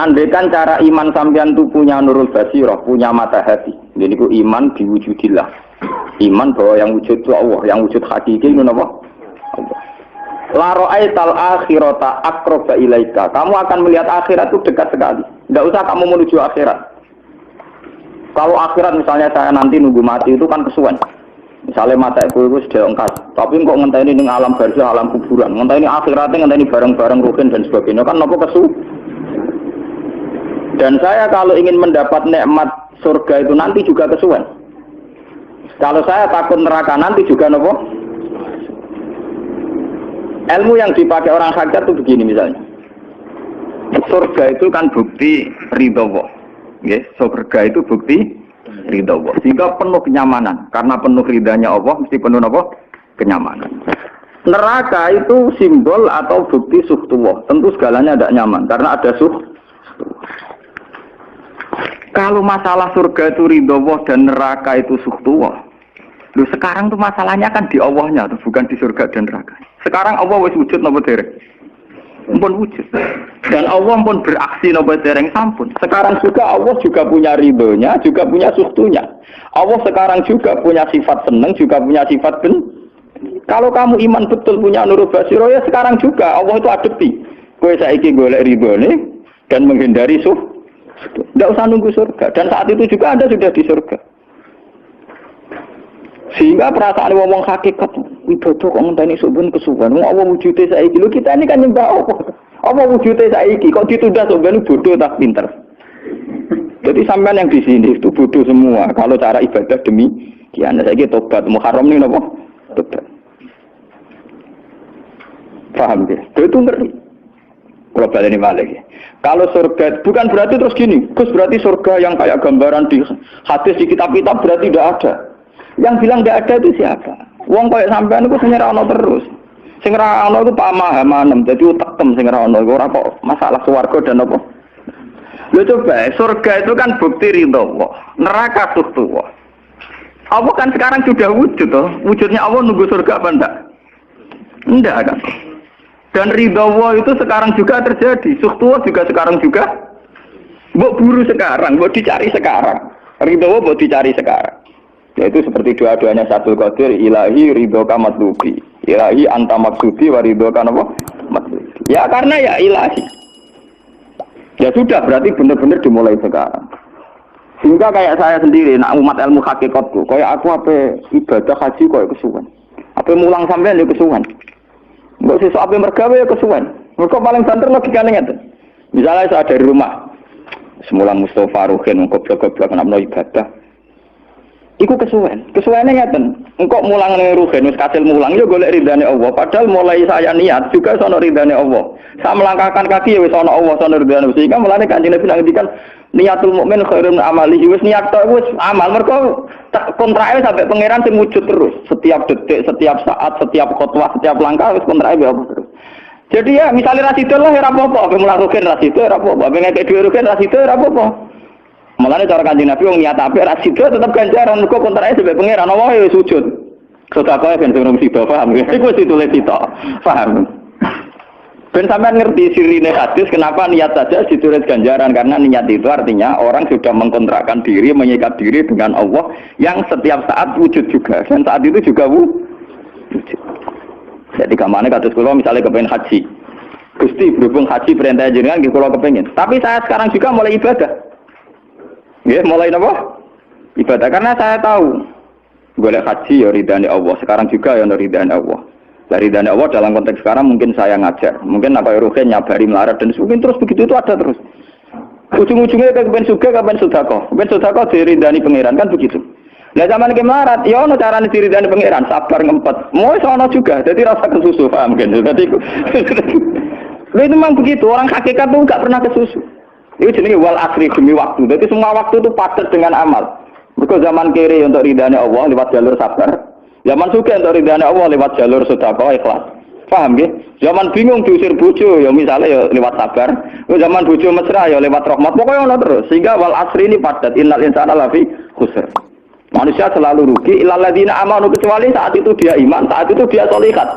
Andaikan cara iman sampean itu punya nurul basirah, punya mata hati. Jadi ku iman diwujudillah. Iman bahwa yang wujud itu Allah, yang wujud hakiki itu apa? Allah. La ra'aital akhirata aqraba ilaika. Kamu akan melihat akhirat itu dekat sekali. Tidak usah kamu menuju akhirat. Kalau akhirat misalnya saya nanti nunggu mati itu kan kesuwen. Misalnya mata itu sudah engkas, tapi kok ngenteni ning alam barzah, alam kuburan, ngenteni akhiratnya, ngenteni barang-barang ruhin dan sebagainya kan nopo kesu. Dan saya kalau ingin mendapat nikmat surga itu nanti juga kesuwen. Kalau saya takut neraka nanti juga nopo. Ilmu yang dipakai orang hakikat itu begini misalnya. Surga itu kan bukti ridho Allah. Yes, surga itu bukti ridho Allah. Sehingga penuh kenyamanan. Karena penuh ridhanya Allah mesti penuh apa? Kenyamanan. Neraka itu simbol atau bukti suhtullah. Tentu segalanya tidak nyaman karena ada Kalau masalah surga itu ridho Allah dan neraka itu suhtullah. Loh sekarang tuh masalahnya kan di Allahnya, bukan di surga dan neraka. Sekarang Allah wis wujud napa dereng? Pun wujud. Dan Allah pun beraksi napa dereng sampun. Sekarang juga Allah juga punya ridhonya, juga punya suhtunya. Allah sekarang juga punya sifat seneng, juga punya sifat Kalau kamu iman betul punya nurul basiro ya sekarang juga Allah itu adepi. Kowe saiki golek ridhone dan menghindari tidak usah nunggu surga. Dan saat itu juga Anda sudah di surga. Sehingga perasaan wong hakikat ibadah kok ngenteni suben kesuwen. Wong Allah wujude saiki. Lho kita ini kan nyembah apa? Apa wujude saiki kok ditunda suben bodoh tak pinter. Jadi sampean yang di sini itu bodoh semua. Kalau cara ibadah demikian saiki tobat Muharram ini napa? Tobat. Paham ya? Itu ngeri. Kalau baleni malih. Kalau surga bukan berarti terus gini. Gus berarti surga yang kayak gambaran di hadis di kitab-kitab berarti tidak ada. Yang bilang tidak ada itu siapa? Wong koyo sampean iku sing ora ono terus. Sing ora ono iku pamahaman, dadi utekem sing ora ono ora kok masalah swarga dan apa. Lho coba, surga itu kan bukti ridho Allah, neraka suhtullah. Allah kan sekarang sudah wujud toh. Wujudnya Allah nunggu surga apa enggak? Enggak kan. Dan ridho Allah itu sekarang juga terjadi. Suhtullah juga sekarang juga. Mbok buru sekarang, mbok dicari sekarang. Ridho Allah mbok dicari sekarang. Yaitu seperti doa-doanya Syaikhul Qadir, ilahi ridhoka matlubi, ilahi anta maksudi wa ridhoka apa? Matlubi. Ya karena ya ilahi. Ya sudah berarti benar-benar dimulai sekarang. Sehingga kayak saya sendiri, nak umat ilmu hakikatku, kayak aku apa ibadah haji kayak kesuwen. Apa mulang sampean ya kesuwen. Mbok sesuk apa mergawe ya kesuwen. Mergo paling banter logikane ngeten. Misalnya saya dari rumah, semulang Mustafa Ruhin goblok-goblok nak ibadah. Iku kesuwennya ngeten. Engkau mulang ning ruhen wis kasil mulang ya golek ridane Allah. Padahal mulai saya niat juga sono ridane Allah. Saya melangkahkan kaki ya wis sono Allah sono ridane. Sehingga mulane Kanjeng Nabi ngendikan niatul mukmin khairun amali. Wis niat tok wis amal mergo kontrake sampai pangeran sing wujud terus. Setiap detik, setiap saat, setiap khotwah, setiap langkah wis kontrake apa terus. Jadi ya misalnya rasido lah ya ora apa-apa, ape mulang ruhen rasido ora apa-apa, ape ngekek dhewe ruhen rasido ora apa-apa. Mulane cara Kanjeng Nabi wong niat apik ra sida tetep ganjaran mergo kontrake sampe pangeran Allah ya sujud. Sedekah ben durung sida paham. Iku wis ditulis sida. Paham. Ben sampean ngerti sirine hadis kenapa niat saja ditulis ganjaran karena niat itu artinya orang sudah mengkontrakkan diri, menyikat diri dengan Allah yang setiap saat wujud juga dan saat itu juga wujud. Jadi kamane kados kula misalnya kepengin haji. Gusti berhubung haji perintah jenengan nggih kula kepengin. Tapi saya sekarang juga mulai ibadah. Ya, mulai apa? Ibadah karena saya tahu boleh haji ya ridhani Allah. Sekarang juga ya ridhani Allah. Dari ridhani Allah dalam konteks sekarang mungkin saya ngajar, mungkin apa ruhen nyabari melarat dan mungkin terus begitu itu ada terus. Ujung-ujungnya kepen suga, kepen sudako diridhani pangeran kan begitu. Lah zaman ke melarat, ya ono carane diridhani pangeran, sabar ngempet. Mau sono juga, jadi rasa kesusu paham kan? Jadi itu memang begitu, orang hakikat tuh enggak pernah kesusu. Itu jenis wal asri demi waktu. Jadi semua waktu itu padat dengan amal. Mergo zaman kiri untuk ridhanya Allah lewat jalur sabar. Zaman suka untuk ridhanya Allah lewat jalur sedekah ikhlas. Paham nggih? Zaman bingung diusir bojo ya misalnya ya lewat sabar. Zaman bojo mesra ya lewat rahmat. Pokoknya ono terus. Sehingga wal asri ini padat. Innal insana lafi khusr. Manusia selalu rugi illal ladzina amanu kecuali saat itu dia iman, saat itu dia sholihat.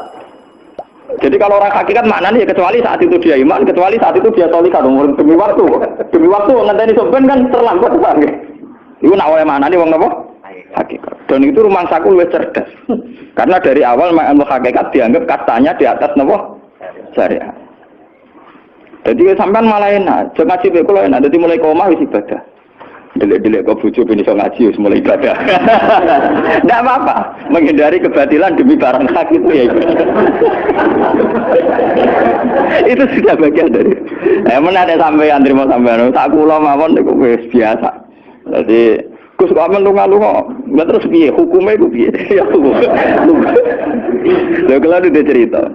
Jadi kalau orang hakikat maknanya ya kecuali saat itu dia iman, kecuali saat itu dia solihah demi waktu. Demi waktu ngenteni soben kan terlambat banget. Iku nak oleh maknanya wong napa? Hakikat. Dan itu rumah saku lebih cerdas. Karena dari awal ilmu hakikat dianggap katanya di atas napa? Syariat. Jadi sampean malah enak, jangan ngaji kok enak. Jadi mulai koma wis ibadah. Delek-delek kok bojo ben iso ngaji wis mulai ibadah. Enggak apa-apa, menghindari kebatilan demi barang hak itu ya. Itu sudah bagian dari. Ada sampean terima sampean. Tak kula mawon niku wis biasa. Jadi Gus kok melunga-lunga, nggak terus piye? Hukumnya itu piye? Ya hukum. Lha kalau dia cerita.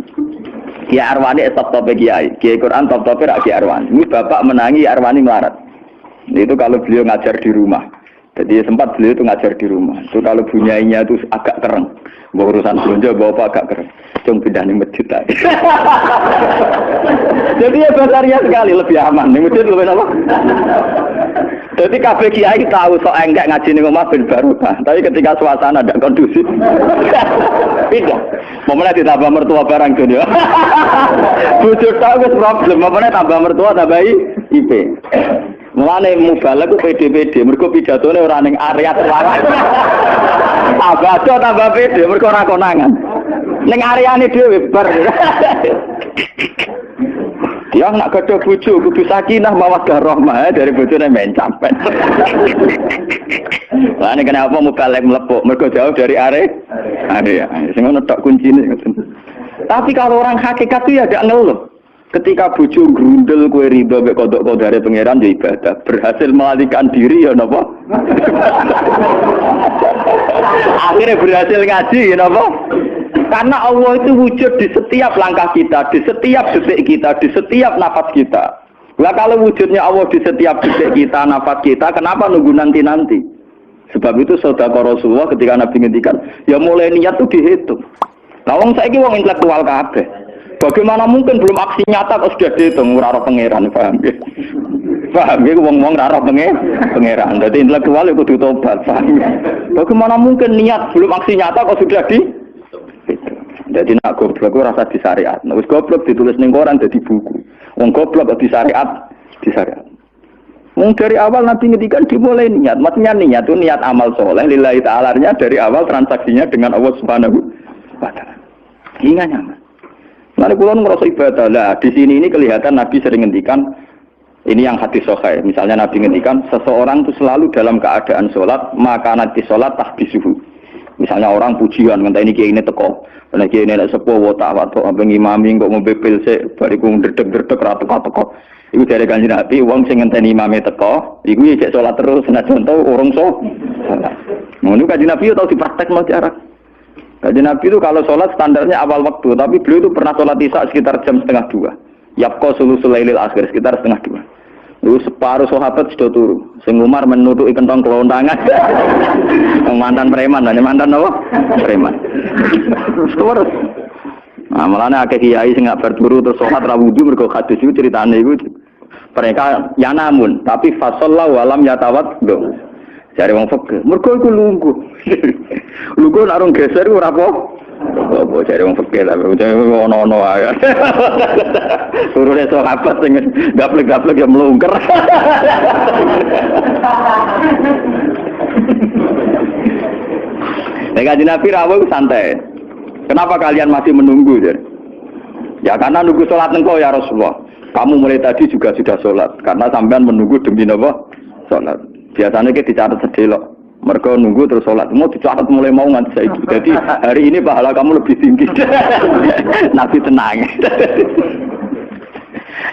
Kiai Arwani top-top Kiai Quran top-top Kiai Arwani. Ini bapak menangi Arwani melarat. Itu kalau beliau ngajar di rumah. Jadi sempat beliau itu ngajar di rumah. Itu kalau bunyainya itu agak keren. Bawa urusan belanja bawa agak keren. Cuma pindah di masjid tadi. Jadi ya besarnya sekali lebih aman. Di masjid lebih apa? Jadi kabeh kiai tahu sok enggak ngaji ning omah ben barokah. Tapi ketika suasana tidak kondusif, pindah. Momennya ditambah mertua barang dunia. Bujur tahu wis problem. Momennya tambah mertua tambah IP. Mulane mubalek ku PD-PD, mergo pidatone ora ning area terlarang. Tambah PD, mergo ora konangan. Ning areane dhewe bar. Dia nak gaduh bojo kudu sakinah mawaddah rahmah dari bojone men campet. Lah nek kenapa mubalek mlepuk, mergo jauh dari area. Sing ngono tok kuncine. Tapi kalau orang hakikat itu ya gak ngeluh. Ketika bojo grundel kowe riba mek kodok-kodare pangeran ya ibadah, berhasil melalikan diri ya napa? Akhirnya berhasil ngaji ya napa? Karena Allah itu wujud di setiap langkah kita, di setiap detik kita, di setiap nafas kita. Lah kalau wujudnya Allah di setiap detik kita, nafas kita, kenapa nunggu nanti-nanti? Sebab itu sedekah Rasulullah ketika Nabi ngendikan, ya mulai niat itu dihitung. Lah wong saiki wong intelektual kabeh. Bagaimana mungkin belum aksi nyata kok sudah dihitung ora roh pangeran, paham ya? Paham ya wong-wong ora roh pangeran. Dadi intelektual itu kudu tobat, paham ya? Bagaimana mungkin niat belum aksi nyata kok sudah di jadi nak goblok itu rasa di syariat. Nah, goblok ditulis ning koran jadi buku. Wong goblok di syariat, di syariat. Wong dari awal Nabi ngendikan dimulai niat. Maksudnya niat itu niat amal soleh lillahi ta'ala-nya dari awal transaksinya dengan Allah Subhanahu wa taala. Hingga nyaman. Lalu kula ngerasa ibadah. Lah di sini ini kelihatan Nabi sering ngendikan ini yang hadis sahih. Misalnya Nabi ngendikan seseorang itu selalu dalam keadaan sholat, maka nanti sholat tahbisuhu. Misalnya orang pujian ngenteni kiai ini teko. Nek kiai nek sepuh watak watuk ambeng imami kok ngobepil sik bariku ndredeg-ndredeg ra teko-teko. Iku dari Kanjeng Nabi wong sing ngenteni imame teko, iku ya cek sholat terus senajan tau urung sholat. Ngono Kanjeng Nabi tau dipraktekno cara. Kanjeng Nabi itu kalau sholat standarnya awal waktu, tapi beliau itu pernah sholat isya sekitar jam 1:30. Yapqa sulusul lailil akhir sekitar 1:30. Itu separuh sahabat sudah turu. Sing Umar menutupi kentong kelontangan. Mantan preman, mantan apa? Preman. Terus. Nah, malahnya akeh kiai sing gak berturu terus sholat ra wudu mergo hadis itu ceritane iku. Mereka ya namun, tapi fasallahu alam yatawat do. Cari wong fikih. Mergo iku lungguh. Lungguh nek rong geser ora apa. Apa cari wong fikih lah, ono-ono ae. Surune sahabat sing gaplek-gaplek ya mlungker. Nek Nabi rawuh santai. Kenapa kalian masih menunggu? Ya karena nunggu sholat engkau ya Rasulullah. Kamu mulai tadi juga sudah sholat. Karena sampean menunggu demi apa? Sholat. Biasanya kita dicatat sedelok. Mereka nunggu terus sholat. Mau dicatat mulai mau nganti saiki. Jadi hari ini pahala kamu lebih tinggi. Nabi tenang.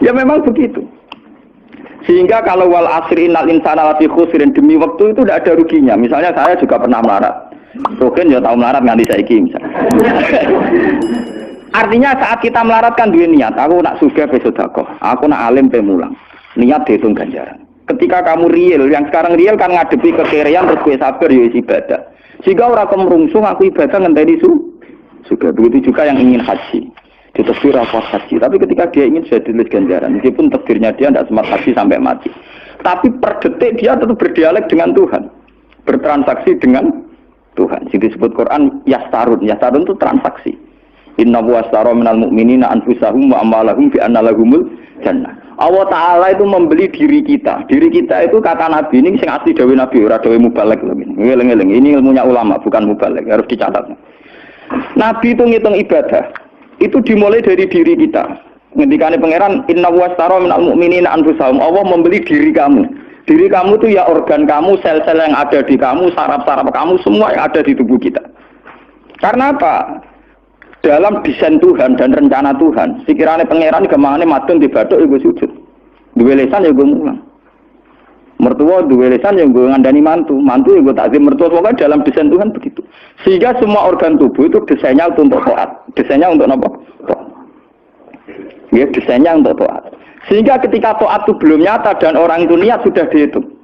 Ya memang begitu. Sehingga kalau wal asri innal insana lafi khusrin demi waktu itu tidak ada ruginya. Misalnya saya juga pernah melarat. Mungkin ya tahu melarat nganti saiki misalnya. Artinya saat kita melarat kan duwe niat, aku nak sugih pe sedekah, aku nak alim pe mulang. Niat dihitung ganjaran. Ketika kamu real, yang sekarang real kan ngadepi kekerean terus kowe sabar ya ibadah. Jika ora kemrungsung aku ibadah ngenteni sugih. Begitu juga yang ingin haji. Ditakdir apa haji, tapi ketika dia ingin sudah ditulis ganjaran, meskipun takdirnya dia tidak sempat haji sampai mati. Tapi per detik dia tetap berdialek dengan Tuhan. Bertransaksi dengan Tuhan. Jadi disebut Quran yastarun. Yastarun itu transaksi. Inna wastara minal mu'minina anfusahum wa amwalahum bi anna lahumul jannah. Allah Ta'ala itu membeli diri kita. Diri kita itu kata Nabi ini sing asli dawuh Nabi ora dawuh mubalek lho ini. Ngeling-eling. Ini ilmunya ulama bukan mubalek, harus dicatat. Nabi itu ngitung ibadah. Itu dimulai dari diri kita. Ngendikane pangeran inna wastara minal mu'minina anfusahum. Allah membeli diri kamu. Diri kamu itu ya organ kamu, sel-sel yang ada di kamu, saraf-saraf kamu semua yang ada di tubuh kita. Karena apa? Dalam desain Tuhan dan rencana Tuhan, sekiranya pangeran kemana madun di batuk ibu sujud, dua lesan ya gue mulang. Mertua dua lesan yang gue ngandani mantu yang gue takzim mertua. Pokoknya dalam desain Tuhan begitu. Sehingga semua organ tubuh itu desainnya untuk taat, desainnya untuk apa? Ya desainnya untuk taat. Sehingga ketika taat itu belum nyata dan orang itu niat sudah dihitung.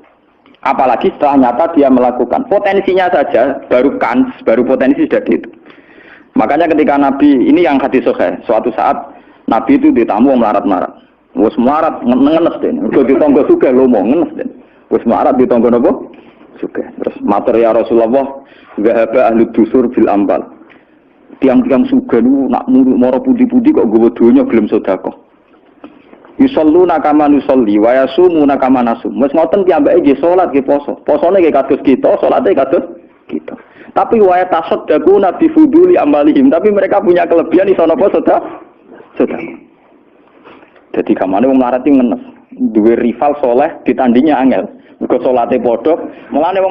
Apalagi setelah nyata dia melakukan, potensinya saja baru potensi sudah dihitung. Makanya ketika Nabi, ini yang hadis sahih, suatu saat Nabi itu ditamu melarat-marat. Wes melarat ngenes den. Uga ditonggo sugih lomo ngenes den. Wes melarat ditonggo napa? Sugih. Terus matur ya Rasulullah, zahaba ahli dusur bil ambal. Tiang-tiang sugih niku nak moro putih-putih kok nggawa donya gelem sedekah. Yusalluna kama nusolli wa yasumuna kama nasum. Wes ngoten piyambake nggih salat nggih poso. Posone nggih kados kita, salate kados kita. Tapi waya tasaddaqu nabi fuduli amalihim, tapi mereka punya kelebihan iso napa sedekah. Jadi kamane wong melarat iki ngenes, duwe rival soleh ditandingi angel. Mergo salate padha, mulane